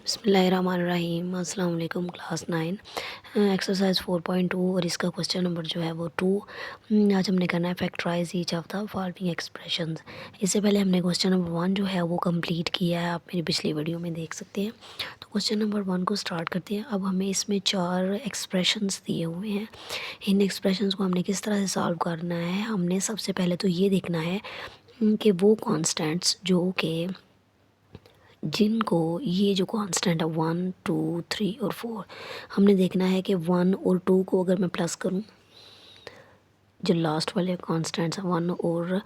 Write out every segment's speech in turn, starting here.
बिस्मिल्लाहिर्रहमानिर्रहीम। अस्सलाम वालेकुम। क्लास 9 एक्सरसाइज 4.2 और इसका क्वेश्चन नंबर जो है वो 2। आज हमने करना है factorise each of the following expressions. इससे पहले हमने क्वेश्चन नंबर 1 जो है वो कंप्लीट किया है, आप मेरी पिछली वीडियो में देख सकते हैं। तो क्वेश्चन नंबर 1 को स्टार्ट करते हैं। अब हमें इसमें 4 एक्सप्रेशंस दिए हुए हैं। इन एक्सप्रेशंस को हमने किस तरह से सॉल्व करना है, हमने सबसे पहले तो ये देखना है कि वो कॉन्स्टेंट्स जो कि जिनको ये जो कांस्टेंट है 1 2 3 और 4, हमने देखना है कि 1 और 2 को अगर मैं प्लस करूं, जो लास्ट वाले कांस्टेंट्स हैं 1 और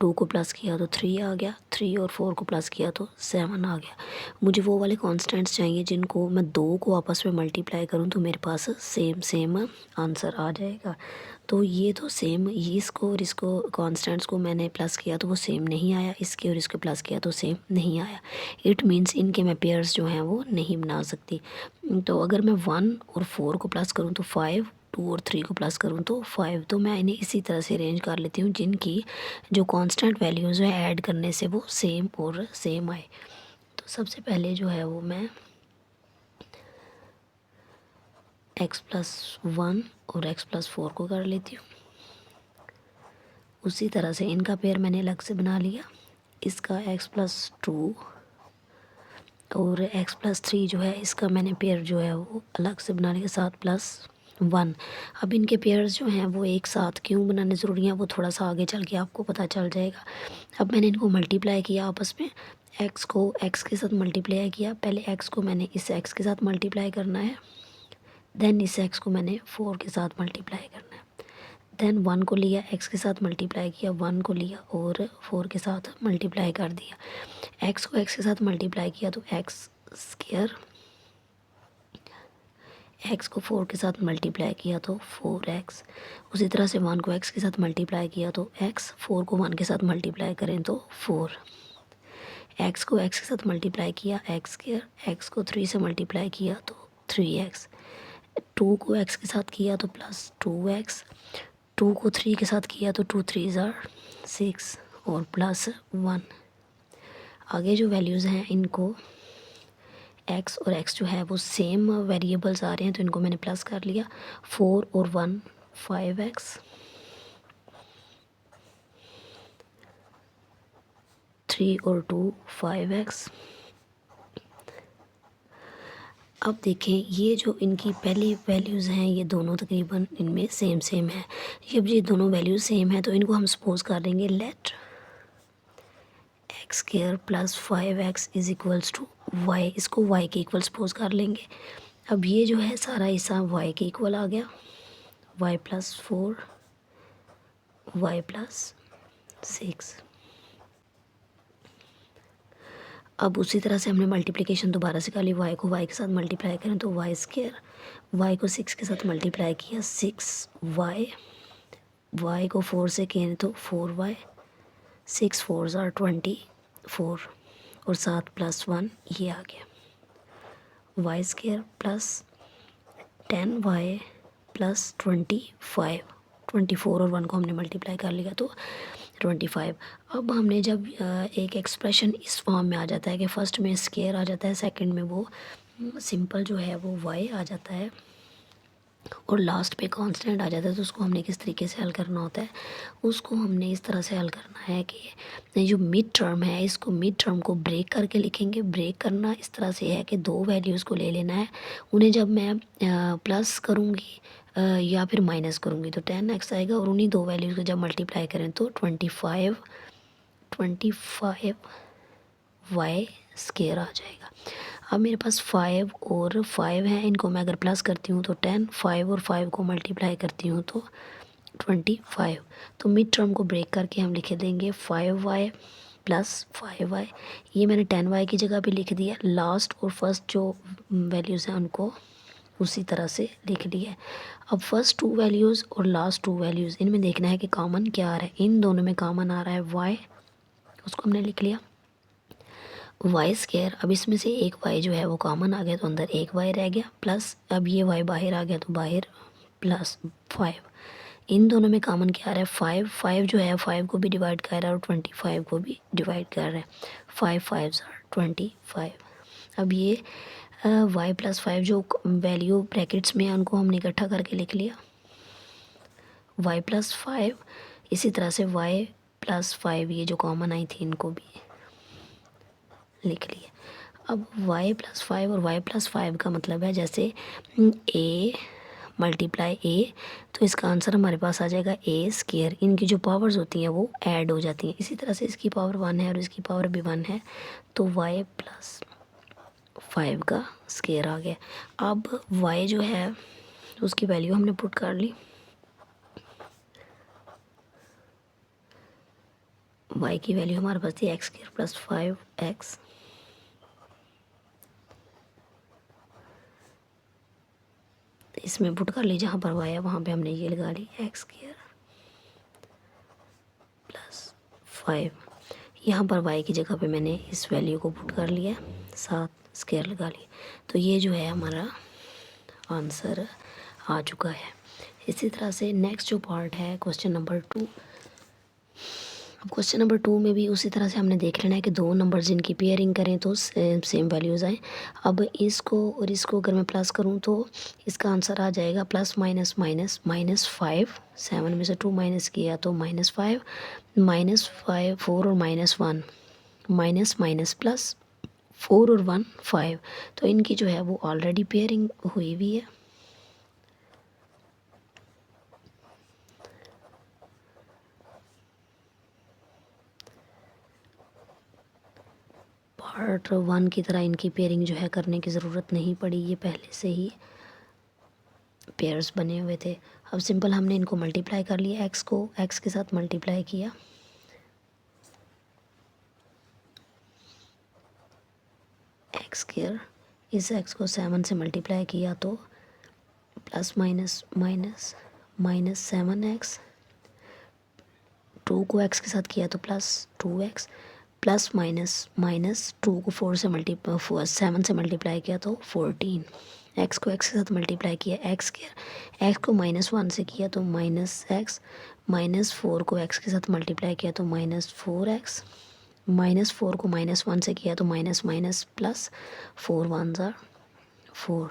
2 को प्लस किया तो 3 आ गया, 3 और 4 को प्लस किया तो 7 आ गया। मुझे वो वाले कांस्टेंट्स चाहिए जिनको मैं 2 को आपस में मल्टीप्लाई करूं तो मेरे पास सेम आंसर आ जाएगा। तो ये तो सेम, ये इसको और इसको कांस्टेंट्स को मैंने प्लस किया तो वो सेम नहीं आया, इसके और इसको प्लस किया तो सेम नहीं आया। इट मीन्स इनके मैं पेयर्स जो हैं वो नहीं बना सकती। तो अगर मैं 1 और 4 को प्लस करूँ तो 5, 2 और 3 को प्लस करूँ तो 5। तो मैं इन्हें इसी तरह से अरेंज कर लेती हूँ जिनकी जो कांस्टेंट वैल्यूज़ है ऐड करने से वो सेम और सेम आए। तो सबसे पहले जो है वो मैं x+1 और x+4 को कर लेती हूँ। उसी तरह से इनका पेयर मैंने अलग से बना लिया। इसका x+2 और x+3 जो है इसका मैंने पेयर जो है वो अलग से बना लिया, 7+1। अब इनके पेयर्स जो हैं वो एक साथ क्यों बनाने ज़रूरी हैं वो थोड़ा सा आगे चल के आपको पता चल जाएगा। अब मैंने इनको मल्टीप्लाई किया आपस में, x को x के साथ मल्टीप्लाई किया। पहले x को मैंने इस x के साथ मल्टीप्लाई करना है, देन इस x को मैंने 4 के साथ मल्टीप्लाई करना है, देन 1 को लिया x के साथ मल्टीप्लाई किया, 1 को लिया और 4 के साथ मल्टीप्लाई कर दिया। x को x के साथ मल्टीप्लाई किया तो x स्क्वायर, x को 4 के साथ मल्टीप्लाई किया तो 4x। उसी तरह से 1 को x के साथ मल्टीप्लाई किया तो x, 4 को 1 के साथ मल्टीप्लाई करें तो 4। x को x के साथ मल्टीप्लाई किया x स्क्वायर, x को 3 से मल्टीप्लाई किया तो 3x, 2 को x के साथ किया तो प्लस 2x, 2 को 3 के साथ किया तो 2 3 6 और प्लस 1। आगे जो वैल्यूज़ हैं इनको x और x जो है वो सेम वेरिएबल्स आ रहे हैं तो इनको मैंने प्लस कर लिया। 4 और 1 5x, 3 और 2 5x। अब देखें ये जो इनकी पहली वैल्यूज़ हैं ये दोनों तकरीबन इनमें सेम है। जब ये दोनों वैल्यूज़ सेम है तो इनको हम सपोज कर देंगे let x square plus 5x is equals to y. इसको y के इक्वल सपोज कर लेंगे। अब ये जो है सारा हिस्सा y के इक्वल आ गया, y+4 y+6। अब उसी तरह से हमने मल्टीप्लिकेशन दोबारा से कर ली, y को y के साथ मल्टीप्लाई करें तो y स्क्वायर, y को 6 के साथ मल्टीप्लाई किया 6y, y को 4 से किए तो 4y, 6 4s are 24 और 7+1 ये आ गया, y square plus 10y plus 25, 24 और 1 को हमने मल्टीप्लाई कर लिया तो 25। अब हमने जब एक एक्सप्रेशन इस फॉर्म में आ जाता है कि फर्स्ट में स्क्वायर आ जाता है, सेकंड में वो सिंपल जो है वो y आ जाता है और लास्ट पे कांस्टेंट आ जाता है, तो उसको हमने किस तरीके से हल करना होता है, उसको हमने इस तरह से हल करना है कि जो मिड टर्म है इसको मिड टर्म को ब्रेक करके लिखेंगे। ब्रेक करना इस तरह से है कि दो वैल्यूज़ को ले लेना है, उन्हें जब मैं प्लस करूँगी या फिर माइनस करूँगी तो 10x आएगा और उन्हीं दो वैल्यूज़ को जब मल्टीप्लाई करें तो 25 y स्क्वायर आ जाएगा। अब मेरे पास 5 और 5 है, इनको मैं अगर प्लस करती हूँ तो 10, 5 और 5 को मल्टीप्लाई करती हूँ तो 25। तो मिड टर्म को ब्रेक करके हम लिख देंगे 5y प्लस 5y। ये मैंने 10y की जगह पे लिख दिया। लास्ट और फर्स्ट जो वैल्यूज़ हैं उनको उसी तरह से लिख लिया। अब फर्स्ट टू वैल्यूज़ और लास्ट टू वैल्यूज़ इनमें देखना है कि कॉमन क्या आ रहा है। इन दोनों में कॉमन आ रहा है y, उसको हमने लिख लिया वाई स्क्वायर। अब इसमें से एक y जो है वो कॉमन आ गया तो अंदर एक y रह गया, प्लस अब ये y बाहर आ गया तो बाहर प्लस 5। इन दोनों में कॉमन क्या आ रहा है 5 जो है 5 को भी डिवाइड कर रहा है और 25 को भी डिवाइड कर रहा है। 5 5s are 25। अब ये वाई प्लस 5 जो वैल्यू ब्रैकेट्स में है उनको हमने इकट्ठा करके लिख लिया, वाई प्लस 5। इसी तरह से वाई प्लस 5 ये जो कॉमन आई थी इनको भी लिख लिए। अब y प्लस 5 और y प्लस 5 का मतलब है जैसे a मल्टीप्लाई a, तो इसका आंसर हमारे पास आ जाएगा a स्क्वायर। इनकी जो पावर्स होती हैं वो ऐड हो जाती हैं। इसी तरह से इसकी पावर 1 है और इसकी पावर भी 1 है, तो y प्लस 5 का स्क्वायर आ गया। अब y जो है उसकी वैल्यू हमने पुट कर ली, y की वैल्यू हमारे पास थी एक्स स्क्वायर प्लस 5x, इसमें पुट कर ली, जहाँ पर y है वहाँ पे हमने ये लगा ली एक्स स्क्वायर प्लस 5। यहाँ पर y की जगह पे मैंने इस वैल्यू को पुट कर लिया, 7 स्क्वायर लगा लिया। तो ये जो है हमारा आंसर आ चुका है। इसी तरह से नेक्स्ट जो पार्ट है क्वेश्चन नंबर 2। अब क्वेश्चन नंबर 2 में भी उसी तरह से हमने देख लेना है कि दो नंबर जिनकी पेयरिंग करें तो सेम वैल्यूज़ आए। अब इसको और इसको अगर मैं प्लस करूं तो इसका आंसर आ जाएगा प्लस माइनस माइनस -5। 7 में से 2 माइनस किया तो -5, -5 4 और -1, माइनस माइनस प्लस 4 और 1 5। तो इनकी जो है वो ऑलरेडी पेयरिंग हुई हुई है। पार्ट 1 की तरह इनकी पेयरिंग जो है करने की ज़रूरत नहीं पड़ी, ये पहले से ही पेयर्स बने हुए थे। अब सिंपल हमने इनको मल्टीप्लाई कर लिया, एक्स को एक्स के साथ मल्टीप्लाई किया, एक्स स्क्वायर, इस एक्स को 7 से मल्टीप्लाई किया तो प्लस माइनस माइनस -7x, 2 को x के साथ किया तो plus 2x, plus minus minus 2 को 7 से मल्टीप्लाई किया तो 14, x को x के साथ मल्टीप्लाई किया एक्स स्क्वायर, x को -1 से किया तो -x, -4 को x के साथ मल्टीप्लाई किया तो -4x, -4 को -1 से किया तो माइनस माइनस प्लस 4 1 ज़ा 4,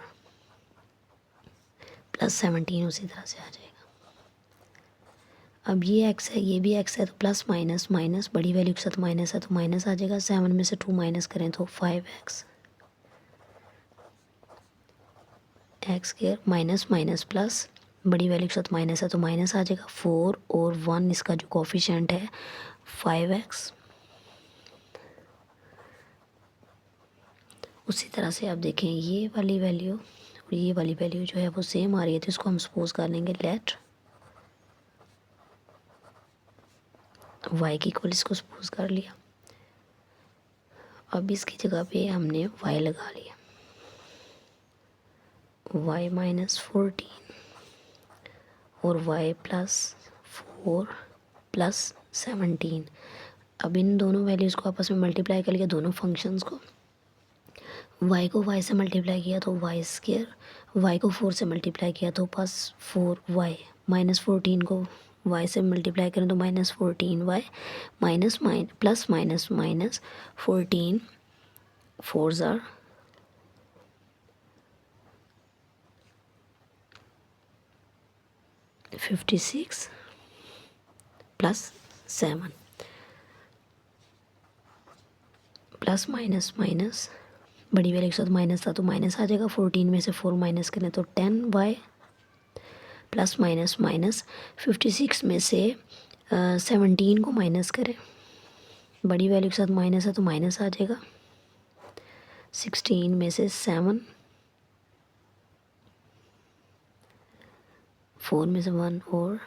प्लस 17 उसी तरह से आ जाएगा। अब ये x है ये भी x है तो प्लस माइनस माइनस, बड़ी वैल्यू के साथ माइनस है तो माइनस आ जाएगा। 7 में से 2 माइनस करें तो 5x, x square minus minus plus, बड़ी वैल्यू के साथ माइनस है तो माइनस आ जाएगा। 4 और 1 इसका जो कोफिशिएंट है 5x। उसी तरह से आप देखें ये वाली वैल्यू और ये वाली वैल्यू जो है वो सेम आ रही है, तो इसको हम सपोज कर लेंगे लेट y की इक्वल, इसको सपोज कर लिया। अब इसकी जगह पे हमने y लगा लिया, y -14 और y +4 +17। अब इन दोनों वैल्यूज़ को आपस में मल्टीप्लाई कर लिया, दोनों फंक्शंस को, y को y से मल्टीप्लाई किया तो y स्क्वायर, y को 4 से मल्टीप्लाई किया तो +4y, -14 को y से मल्टीप्लाई करें तो -14y, प्लस माइनस माइनस 14 4 ज़ार 56 +7, प्लस माइनस माइनस, बड़ी वैल्यू के साथ माइनस था तो माइनस आ जाएगा। 14 में से 4 माइनस करें तो 10y, प्लस माइनस माइनस 56 में से 17 को माइनस करें, बड़ी वैल्यू के साथ माइनस है तो माइनस आ जाएगा। 16 में से 7, 4 में से 1 और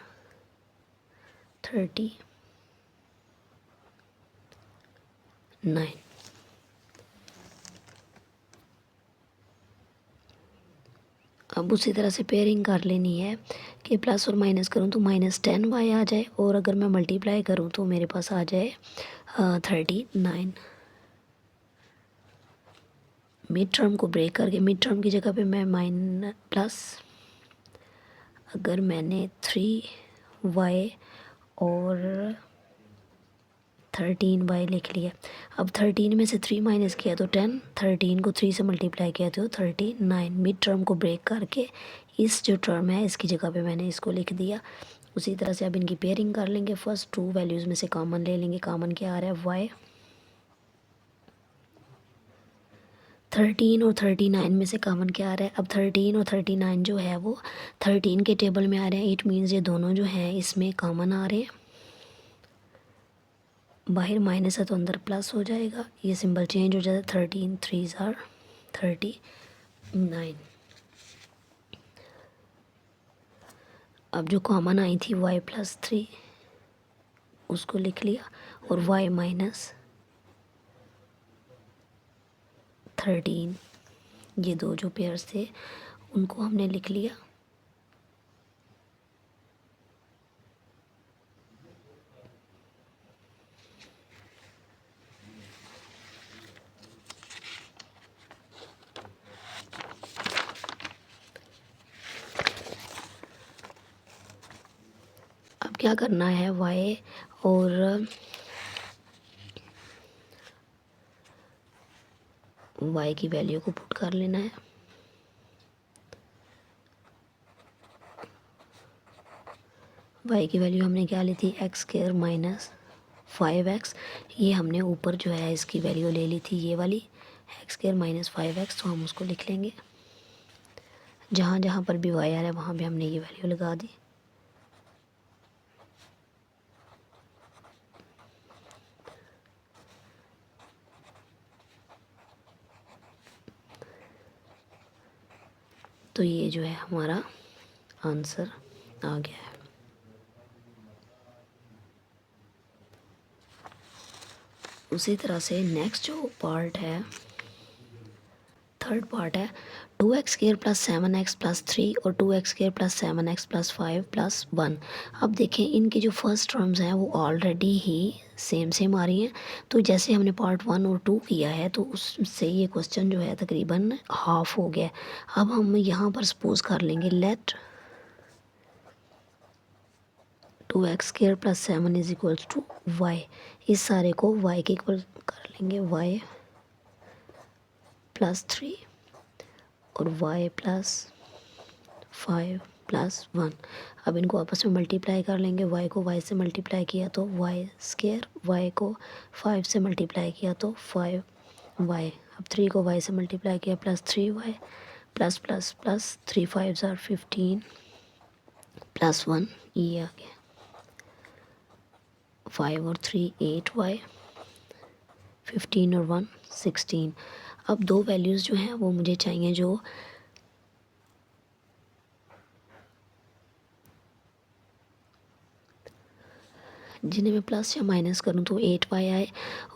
39। अब उसी तरह से पेयरिंग कर लेनी है कि प्लस और माइनस करूँ तो -10y आ जाए, और अगर मैं मल्टीप्लाई करूँ तो मेरे पास आ जाए 39। मिड टर्म को ब्रेक करके मिड टर्म की जगह पे मैं प्लस, अगर मैंने 3y और 13y लिख लिया। अब 13 में से 3 माइनस किया तो 10, 13 को 3 से मल्टीप्लाई किया तो 39। मिड टर्म को ब्रेक करके इस जो टर्म है इसकी जगह पे मैंने इसको लिख दिया। उसी तरह से अब इनकी पेयरिंग कर लेंगे। फर्स्ट 2 वैल्यूज़ में से कॉमन ले लेंगे। कॉमन क्या आ रहा है, y। 13 और 39 में से कॉमन क्या आ रहा है, अब 13 और 39 जो है वो 13 के टेबल में आ रहे हैं। इट मीन्स ये दोनों जो हैं इसमें कॉमन आ रहे हैं। बाहर माइनस है तो अंदर प्लस हो जाएगा, ये सिंबल चेंज हो जाता है। 13 3 आर 39। अब जो कॉमन आई थी y+3 उसको लिख लिया और y माइनस 13, ये दो जो पेयर्स थे उनको हमने लिख लिया। अब क्या करना है, y और y की वैल्यू को पुट कर लेना है। y की वैल्यू हमने क्या ली थी, x² माइनस 5x। ये हमने ऊपर जो है इसकी वैल्यू ले ली थी, ये वाली x² माइनस 5x, तो हम उसको लिख लेंगे। जहाँ जहाँ पर भी y आ रहा है वहाँ भी हमने ये वैल्यू लगा दी। तो ये जो है हमारा आंसर आ गया है। उसी तरह से नेक्स्ट जो पार्ट है, थर्ड पार्ट है 2x² प्लस 7x प्लस 3 और 2x² plus 7x plus 5 plus 1। अब देखें इनकी जो फर्स्ट टर्म्स हैं वो ऑलरेडी ही सेम आ रही हैं। तो जैसे हमने पार्ट 1 और 2 किया है तो उससे ये क्वेश्चन जो है तकरीबन हाफ हो गया। अब हम यहाँ पर सपोज कर लेंगे let 2x² plus 7 is equals to y। इस सारे को y के इक्वल कर लेंगे, y प्लस 3 और y प्लस 5 प्लस 1। अब इनको आपस में मल्टीप्लाई कर लेंगे। y को y से मल्टीप्लाई किया तो y², y को 5 से मल्टीप्लाई किया तो 5y। अब 3 को y से मल्टीप्लाई किया plus 3y plus plus plus 3 5 are 15 plus 1, ये आ गया। 5 और 3 8y, 15 और 1 16। अब दो वैल्यूज़ जो हैं वो मुझे चाहिए जो जिन्हें मैं प्लस या माइनस करूँ तो 8y आए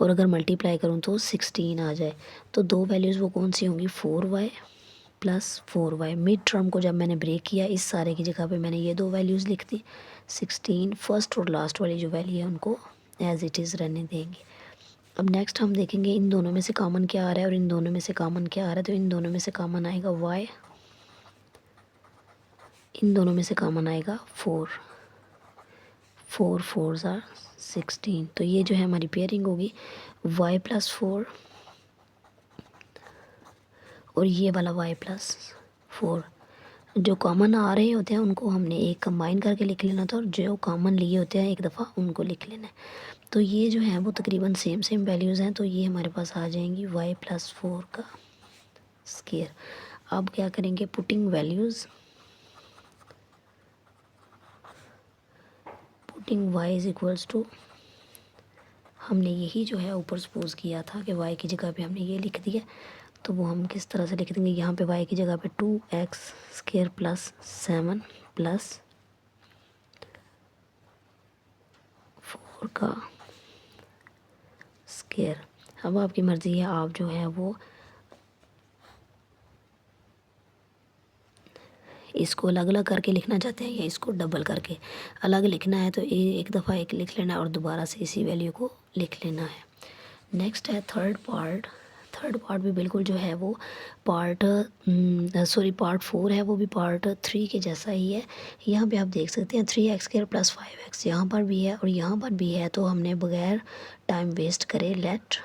और अगर मल्टीप्लाई करूँ तो 16 आ जाए। तो दो वैल्यूज़ वो कौन सी होंगी, 4y plus 4y। Mid term को जब मैंने ब्रेक किया इस सारे की जगह पे मैंने ये दो वैल्यूज़ लिख दी। 16 फर्स्ट और लास्ट वाली जो वैल्यू है उनको एज इट इज़ रहने देंगे। अब नेक्स्ट हम देखेंगे इन दोनों में से कॉमन क्या आ रहा है और इन दोनों में से कॉमन क्या आ रहा है। तो इन दोनों में से कॉमन आएगा y, इन दोनों में से कॉमन आएगा 4 4 आर 16। तो ये जो है हमारी पेयरिंग होगी y प्लस 4 और ये वाला y प्लस 4। जो कॉमन आ रहे होते हैं उनको हमने एक कंबाइन करके लिख लेना था और जो कॉमन लिए होते हैं एक दफ़ा उनको लिख लेना है। तो ये जो है वो तकरीबन सेम वैल्यूज़ हैं। तो ये हमारे पास आ जाएंगी y प्लस 4 का स्क्वायर। अब क्या करेंगे, putting values, putting y is equals to, हमने यही जो है ऊपर सपोज किया था कि y की जगह पे हमने ये लिख दिया। तो वो हम किस तरह से लिख देंगे, यहाँ पे y की जगह पे 2x² प्लस 7 प्लस 4 का स्क्वायर। अब आपकी मर्ज़ी है, आप जो है वो इसको अलग अलग करके लिखना चाहते हैं या इसको डबल करके अलग लिखना है तो एक दफ़ा एक लिख लेना और दोबारा से इसी वैल्यू को लिख लेना है। नेक्स्ट है थर्ड पार्ट। थर्ड पार्ट भी बिल्कुल जो है वो पार्ट पार्ट 4 है, वो भी पार्ट 3 के जैसा ही है। यहाँ पे आप देख सकते हैं 3x² + 5x यहाँ पर भी है और यहाँ पर भी है। तो हमने बगैर टाइम वेस्ट करे लेट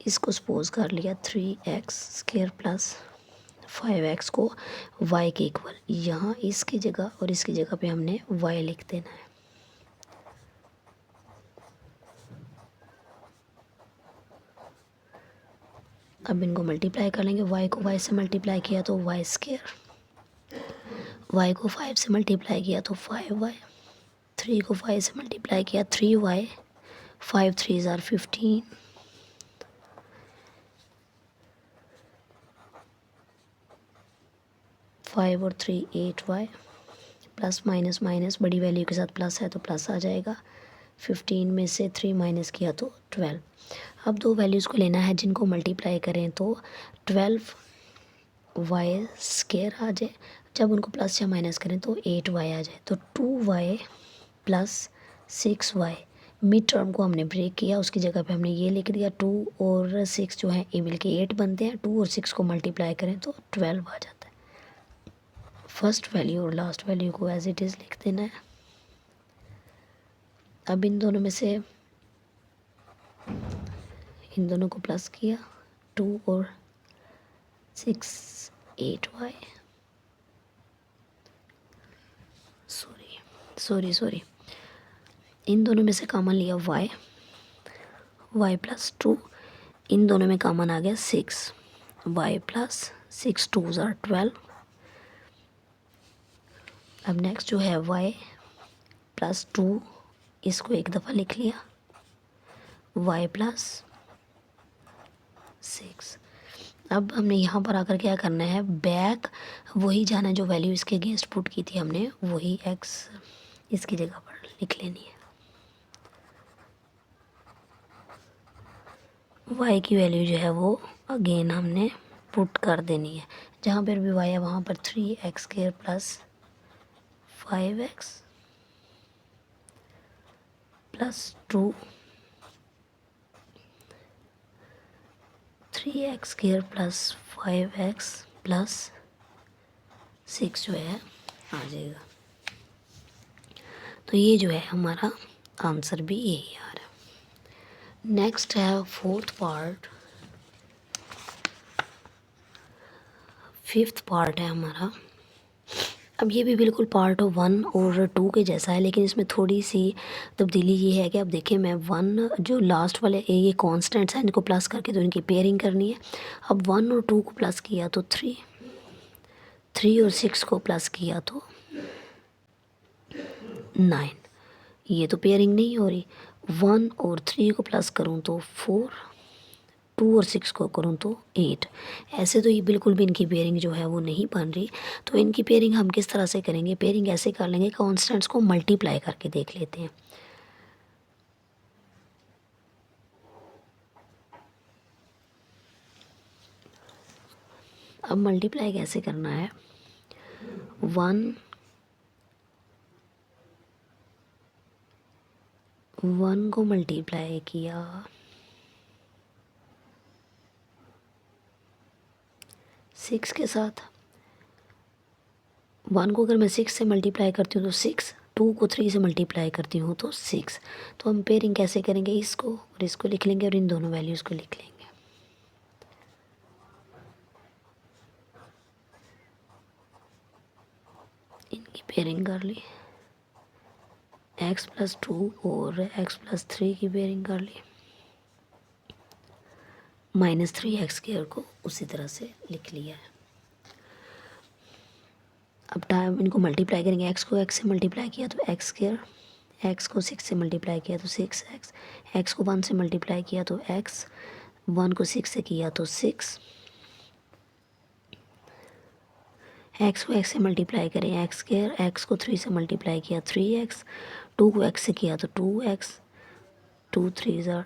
इसको सपोज कर लिया 3x² + 5x को y के इक्वल। यहाँ इसकी जगह और इसकी जगह पे हमने y लिख देना है। अब इनको मल्टीप्लाई कर लेंगे। y को y से मल्टीप्लाई किया तो y², y को 5 से मल्टीप्लाई किया तो 5y, 3 को 5 से मल्टीप्लाई किया 3y, 5 3s are 15, 5 और 3 8y, प्लस माइनस माइनस बड़ी वैल्यू के साथ प्लस है तो प्लस आ जाएगा। 15 में से 3 माइनस किया तो 12। अब दो वैल्यूज़ को लेना है जिनको मल्टीप्लाई करें तो 12y² आ जाए, जब उनको प्लस या माइनस करें तो 8y आ जाए। तो 2y + 6y, मिड टर्म को हमने ब्रेक किया, उसकी जगह पे हमने ये लिख दिया 2 और 6 जो है ए मिल के 8 बनते हैं। 2 और 6 को मल्टीप्लाई करें तो 12 आ जाता है। फर्स्ट वैल्यू और लास्ट वैल्यू को एज इट इज़ लिख देना है। अब इन दोनों में से इन दोनों को प्लस किया 2 और 6 8y, सॉरी इन दोनों में से कॉमन लिया y + 2, इन दोनों में कॉमन आ गया 6, y + 6 2s are 12। अब नेक्स्ट जो है y + 2, इसको एक दफ़ा लिख लिया, y + 6। अब हमने यहाँ पर आकर क्या करना है, बैक वही जाना है जो वैल्यू इसके अगेंस्ट पुट की थी हमने, वही x इसकी जगह पर लिख लेनी है। y की वैल्यू जो है वो अगेन हमने पुट कर देनी है। जहाँ पर भी y है वहाँ पर 3x² + 5x + 2, 3x² + 5x + 6 जो है आ जाएगा। तो ये जो है हमारा आंसर भी यही आ रहा है। नेक्स्ट है फोर्थ पार्ट, फिफ्थ पार्ट है हमारा। अब ये भी बिल्कुल पार्ट 1 और 2 के जैसा है, लेकिन इसमें थोड़ी सी तब्दीली ये है कि अब देखिए मैं 1 जो लास्ट वाले ये कांस्टेंट्स हैं इनको प्लस करके तो इनकी पेयरिंग करनी है। अब 1 और 2 को प्लस किया तो 3 और 6 को प्लस किया तो 9। ये तो पेयरिंग नहीं हो रही। 1 और 3 को प्लस करूँ तो 4, 2 और 6 को करूँ तो 8। ऐसे तो ये बिल्कुल भी इनकी पेयरिंग जो है वो नहीं बन रही। तो इनकी पेयरिंग हम किस तरह से करेंगे, पेयरिंग ऐसे कर लेंगे, कॉन्स्टेंट्स को मल्टीप्लाई करके देख लेते हैं। अब मल्टीप्लाई कैसे करना है, 1 को मल्टीप्लाई किया 6 के साथ। 1 को अगर मैं 6 से मल्टीप्लाई करती हूँ तो 6, 2 को 3 से मल्टीप्लाई करती हूँ तो 6। तो हम पेयरिंग कैसे करेंगे, इसको और इसको लिख लेंगे और इन दोनों वैल्यूज़ को लिख लेंगे। इनकी पेयरिंग कर ली, x + 2 और x + 3 की पेयरिंग कर ली, -3x² को उसी तरह से लिख लिया है। अब टाइम इनको मल्टीप्लाई करेंगे, x को x से मल्टीप्लाई किया तो x², x को 6 से मल्टीप्लाई किया तो 6x, x को 1 से मल्टीप्लाई किया तो x, 1 को 6 से किया तो 6, x को x से मल्टीप्लाई करें x², x को 3 से मल्टीप्लाई किया 3x, 2 को x से किया तो 2x, 2 3s are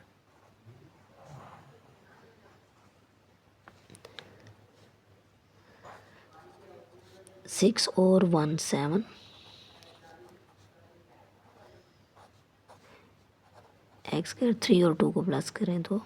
6 और 1 7, x² 3 और 2 को प्लस करें तो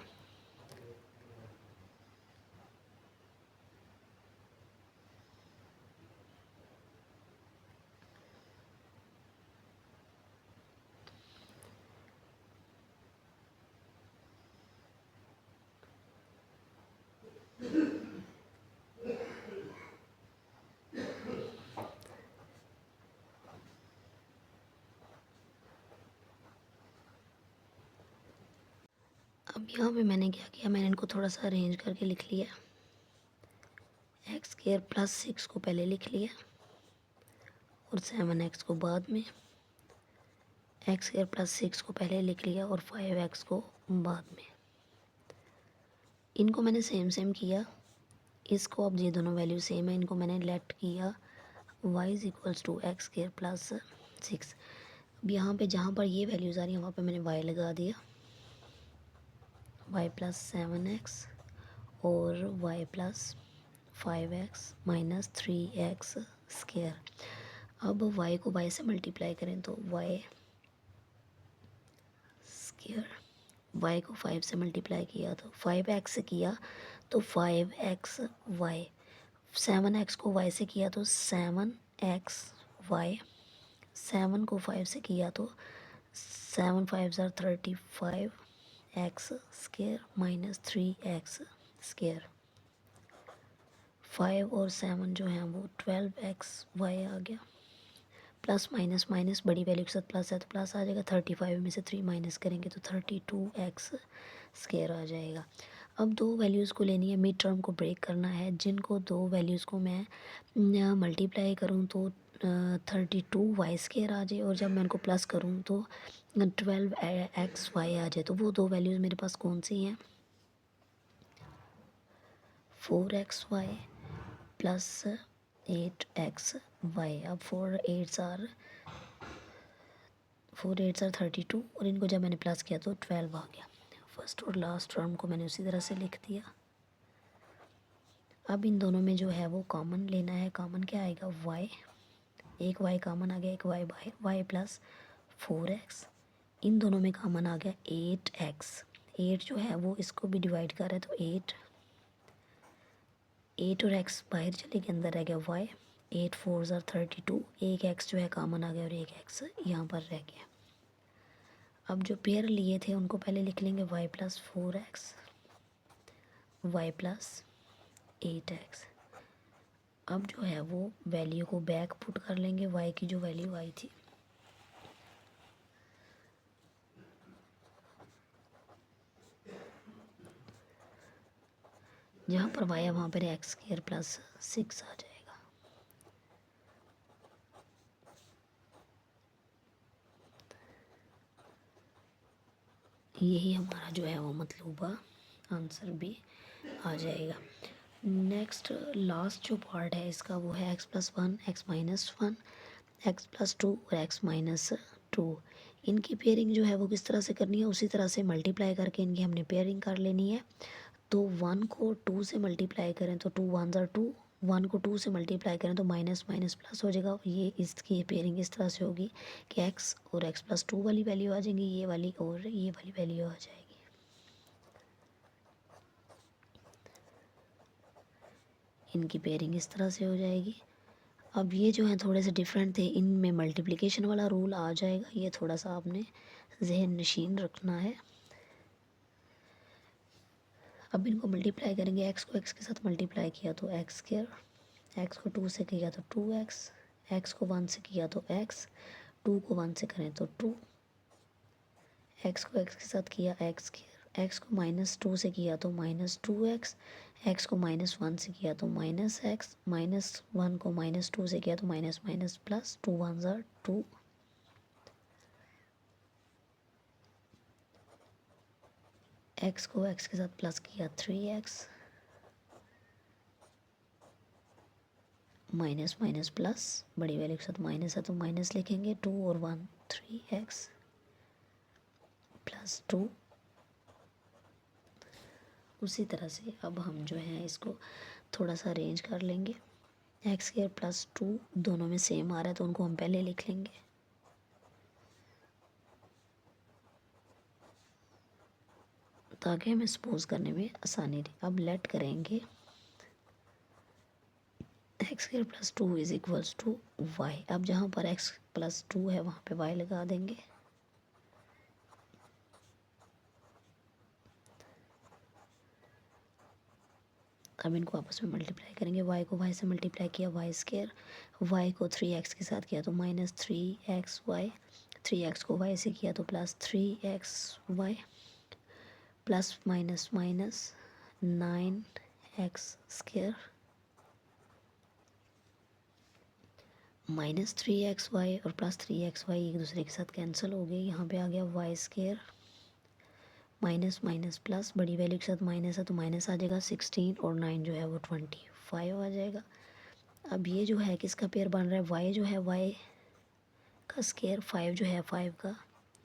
अब यहाँ पे मैंने क्या किया, मैंने इनको थोड़ा सा अरेंज करके लिख लिया। एक्स स्क्वायर प्लस 6 को पहले लिख लिया और 7x को बाद में। एक्स स्क्वायर प्लस 6 को पहले लिख लिया और 5x को बाद में। इनको मैंने सेम सेम किया। इसको अब ये दोनों वैल्यू सेम है, इनको मैंने लेट किया y is equals to x square plus 6। अब यहाँ पे जहाँ पर ये वैल्यूज़ आ रही हैं वहाँ पे मैंने y लगा दिया, y प्लस 7x और y plus 5x minus 3x square. अब y को y से मल्टीप्लाई करें तो y स्क्वायर, y को 5 से मल्टीप्लाई किया तो 5x से किया तो 5xy, 7x को y से किया तो 7xy, 7 को 5 से किया तो 7 5 35 x square minus 3x square. 5 और 7 जो हैं वो 12xy आ गया। प्लस माइनस माइनस बड़ी वैल्यू के साथ प्लस है तो प्लस आ जाएगा। 35 में से 3 माइनस करेंगे तो 32x स्क्वायर आ जाएगा। अब दो वैल्यूज़ को लेनी है, मिड टर्म को ब्रेक करना है। जिनको दो वैल्यूज़ को मैं मल्टीप्लाई करूँ तो 32y स्क्वायर आ जाए और जब मैं उनको प्लस करूँ तो 12xy आ जाए। तो वो दो वैल्यूज़ मेरे पास कौन सी हैं? 4xy plus 8xy। अब 4 8s आर 32 और इनको जब मैंने प्लस किया तो 12 आ गया। फर्स्ट और लास्ट टर्म को मैंने उसी तरह से लिख दिया। अब इन दोनों में जो है वो कॉमन लेना है। कॉमन क्या आएगा? y, एक y कॉमन आ गया, एक y बाहर, y प्लस 4x। इन दोनों में कॉमन आ गया 8x। 8 जो है वो इसको भी डिवाइड कर रहा है तो 8 और x बाहर चले गए, अंदर रह गया y। 8 4s आर 32, एक x जो है कॉमन आ गया और एक x यहाँ पर रह गया। अब जो पेयर लिए थे उनको पहले लिख लेंगे y plus 4x, y plus 8x। अब जो है वो वैल्यू को बैक पुट कर लेंगे, y की जो वैल्यू आई थी। जहाँ पर y है वहाँ पर एक्स स्क्वायर प्लस 6 आ जाएगा। यही हमारा जो है वो मतलूबा आंसर भी आ जाएगा। नेक्स्ट लास्ट जो पार्ट है इसका वो है x plus 1, x minus 1, x plus 2 और x माइनस 2। इनकी पेयरिंग जो है वो किस तरह से करनी है? उसी तरह से मल्टीप्लाई करके इनकी हमने पेयरिंग कर लेनी है। तो 1 को 2 से मल्टीप्लाई करें तो 2 1s आर 2, 1 को 2 से मल्टीप्लाई करें तो माइनस माइनस प्लस हो जाएगा। ये इसकी पेयरिंग इस तरह से होगी कि x और x प्लस 2 वाली वैल्यू आ जाएंगी, ये वाली और ये वाली वैल्यू आ जाएगी। इनकी पेयरिंग इस तरह से हो जाएगी। अब ये जो है थोड़े से डिफरेंट थे, इनमें मल्टीप्लिकेशन वाला रूल आ जाएगा। ये थोड़ा सा आपने जहन नशीन रखना है। अब इनको मल्टीप्लाई करेंगे, एक्स को एक्स के साथ मल्टीप्लाई किया तो एक्स स्क्वायर, एक्स को 2 से किया तो 2x, एक्स को 1 से किया तो x, 2 को 1 से करें तो 2, एक्स को एक्स के साथ किया एक्स स्क्वायर, एक्स को माइनस 2 से किया तो माइनस 2x, एक्स को माइनस 1 से किया तो माइनस x, माइनस 1 को माइनस 2 से किया तो minus minus plus, 2 1s are 2। X को एक्स के साथ प्लस किया 3x, माइनस माइनस प्लस, बड़ी वैल्यू के साथ माइनस है तो माइनस लिखेंगे। 2 और 1 3x प्लस 2। उसी तरह से अब हम जो है इसको थोड़ा सा अरेंज कर लेंगे। एक्स स्क्वायर प्लस 2 दोनों में सेम आ रहा है तो उनको हम पहले लिख लेंगे। ताकि हमें सपोज करने में आसानी रहे। अब लेट करेंगे x square plus 2 is equals to y. अब जहाँ पर एक्स प्लस 2 है वहाँ पे वाई लगा देंगे। अब इनको आपस में मल्टीप्लाई करेंगे। y को y से मल्टीप्लाई किया y स्क्वायर, y को 3x के साथ किया तो माइनस 3xy, 3x को y से किया तो plus 3xy, plus minus minus 9x² minus 3xy और प्लस 3xy एक दूसरे के साथ कैंसिल हो गए। यहाँ पे आ गया y² माइनस माइनस प्लस, बड़ी वैल्यू के साथ माइनस है तो माइनस आ जाएगा 16 और 9 जो है वो 25 आ जाएगा। अब ये जो है किसका पेयर बन रहा है, y जो है y का स्केयर, 5 जो है 5 का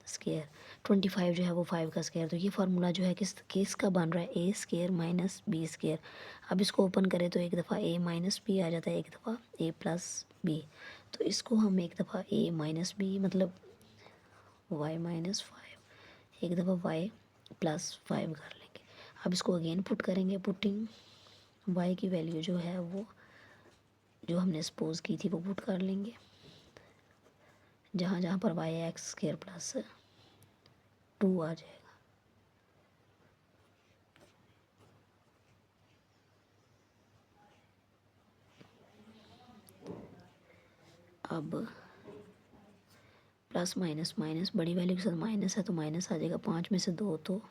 स्केयर, 25 जो है वो 5 का स्केयर। तो ये फार्मूला जो है किसका बन रहा है, ए स्केयर माइनस बी स्केयर। अब इसको ओपन करें तो एक दफ़ा a माइनस बी आ जाता है, एक दफ़ा a प्लस बी। तो इसको हम एक दफ़ा a माइनस बी मतलब y माइनस 5, एक दफ़ा y प्लस 5 कर लेंगे। अब इसको अगेन पुट करेंगे, पुटिंग y की वैल्यू जो है वो जो हमने सपोज की थी वो पुट कर लेंगे, जहाँ जहाँ पर y एक्स स्केयर प्लस 2 आ जाएगा। अब प्लस माइनस माइनस, बड़ी वैल्यू के साथ माइनस है तो माइनस आ जाएगा, 5 में से 2 तो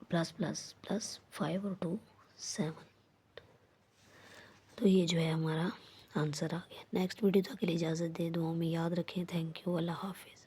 प्लस प्लस प्लस 5 और 2 7। तो ये जो है हमारा आंसर आ गया। नेक्स्ट वीडियो तक के लिए इजाज़त दे, दुआओं में याद रखें। थैंक यू, अल्लाह हाफिज़।